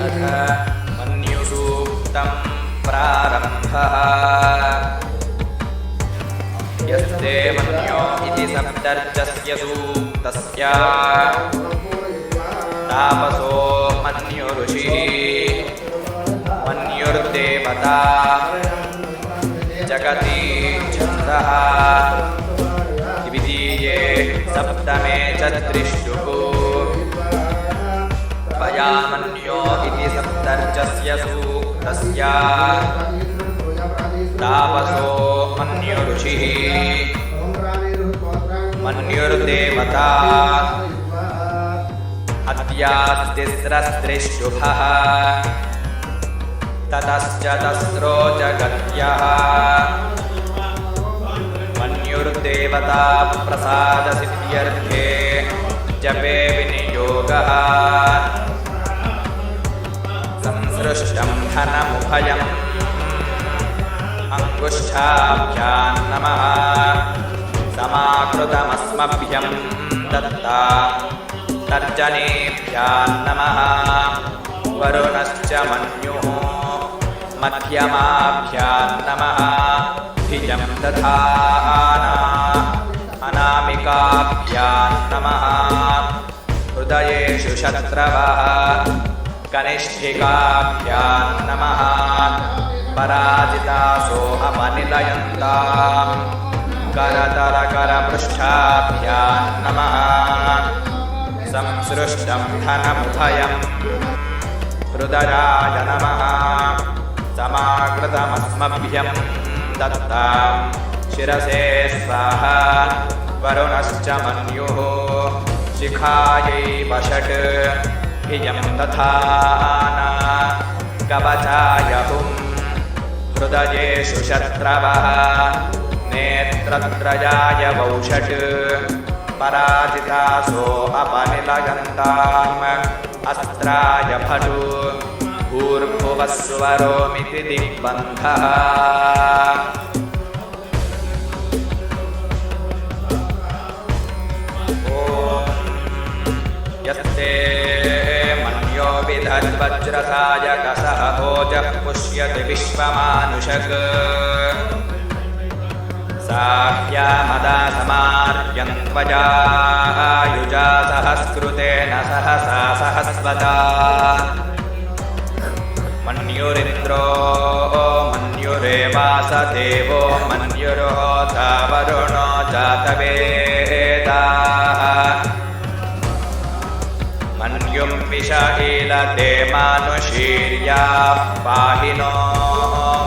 अथ मन्युसूक्तं प्रारम्भः। यस्ते मन्यो इति सप्तर्षस्य सूक्तस्य तापसो मन्युऋषिः मन्युर्देवता जगति छन्दः द्वितीये सप्तमे च त्रिष्टुः त्वया मन्यो इति सप्तर्षस्य सूक्तस्य तापसो मन्युऋषिः मन्युर्देवता अद्यास्तिस्रस्त्रिष्टुभः ततश्च तस्रो जगत्यः मन्युर्देवता प्रसादसिद्ध्यर्थे जपे विनियोगः संसृष्टं धनमुभयम् अंगुष्ठाभ्यां नमः समाकृतमस्मभ्यं दत्ता तर्जनीभ्यां नमः वरुणश्च मन्युः मध्यमाभ्यां नमः धिजं दधाना अनामिकाभ्यां नमः हृदयेषु शत्रवः कनिष्ठिकाभ्यां नमः पराजितासो अपनिलयन्तां करतलकरपृष्ठाभ्यां नमः संसृष्टं धनमुभयं हृदयाय नमः समाकृतमस्मभ्यं दत्तां शिरसे स्वाहा वरुणश्च मन्युः शिखायै वषट् भिजं दधाना कवचाय हुं हृदयेषु शत्रवः नेत्रत्रयाय वौषट् पराजितासो अपनिलयन्ताम् अस्त्राय भटु भूर्भुवः स्वरोमिति दिग्बन्धः यस्ते मन्यो विदद्वज्रसायकसः भोजः पुष्यति विश्वमानुषक् साह्यामदा समार्यं त्वया युजा सहस्कृतेन सहसा सहस्वता मन्युरिन्द्रो मन्युरेवासदेवो मन्युर्होता वरुणो जातवेदाः मन्युं विषहीलते मानुषीर्याः पाहिनो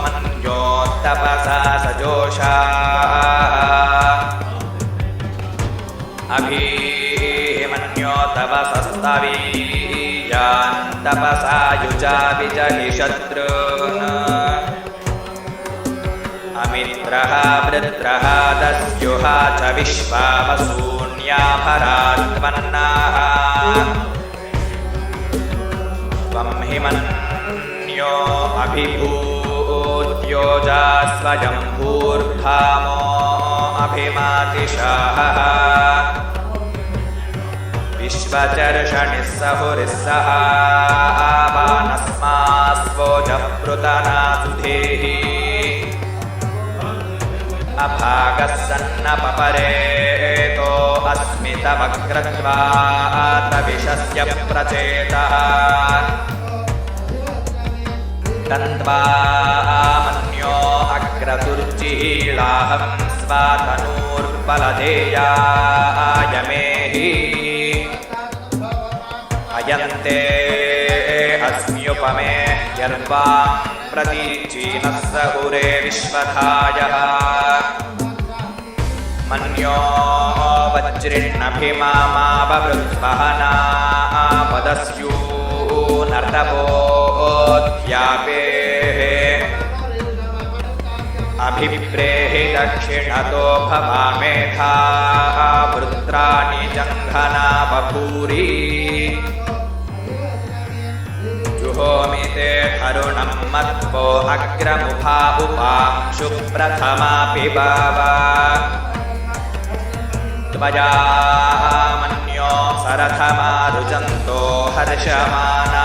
मन्योत्तपसा सजोषाः अभीमन्यो तव सस्तवीयान् तपसा युजा विजहि शत्रून् अमित्रः वृत्रः दस्युहा च विश्वावसून्याभरात्मन्नाः त्वं हि मन्यो अभिभूत्योजा स्वयं भूर्धामो अभिमातिशाहः विश्वचर्षणिः सहुरिस्सह आवानस्मास्वोजपृतनासुधेहि अभागः सन्नपपरेतो अस्मितवक्रत्वातविषस्य प्रचेतः तन्त्वा मन्यो अग्रतुर्जिहीलाहं स्वातनूर्बलधेयायमेहि अयन्ते अस्म्युपमे यर्वां प्रतीचीनः सहुरे विश्वधायः मन्यो वज्रिन्नभिमामाववृद्वहना पदस्यूनर्तपोऽध्यापेः अभिप्रेहि दक्षिणतो भवामेधा वृत्राणि जङ्घना बभूरि जुहोमि ते तरुणं मत्वो अग्रमुखा उपांशु प्रथमापि बावा त्वया मन्यो सरथमारुजन्तो हर्षमाना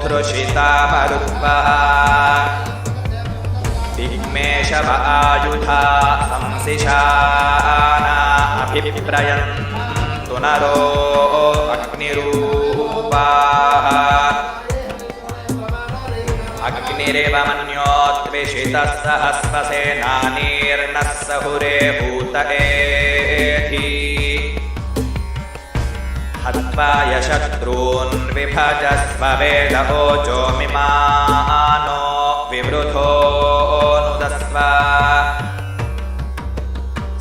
धृषिता मरुद्वः दिग्मेशव आयुधा संसिशाना अभिप्रयन्तु नरो अग्निरूपाः अग्निरेव मन्योत्विषितः सहस्रसेनानीर्नः सहुरे भूत एधि हत्वा यशत्रून् विभजस्व वेदवोचो मिमानो विवृधो नुदस्व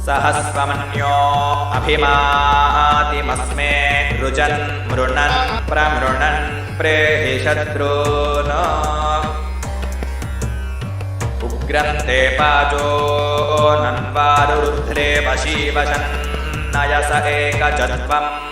सहस्वमन्यो अभिमातिमस्मे रुजन् मृणन् प्रमृणन् प्रेहि शत्रून् उग्रन्ते पाजो नन्वारुरुद्रे वशीवशन्नयस एकजत्वम्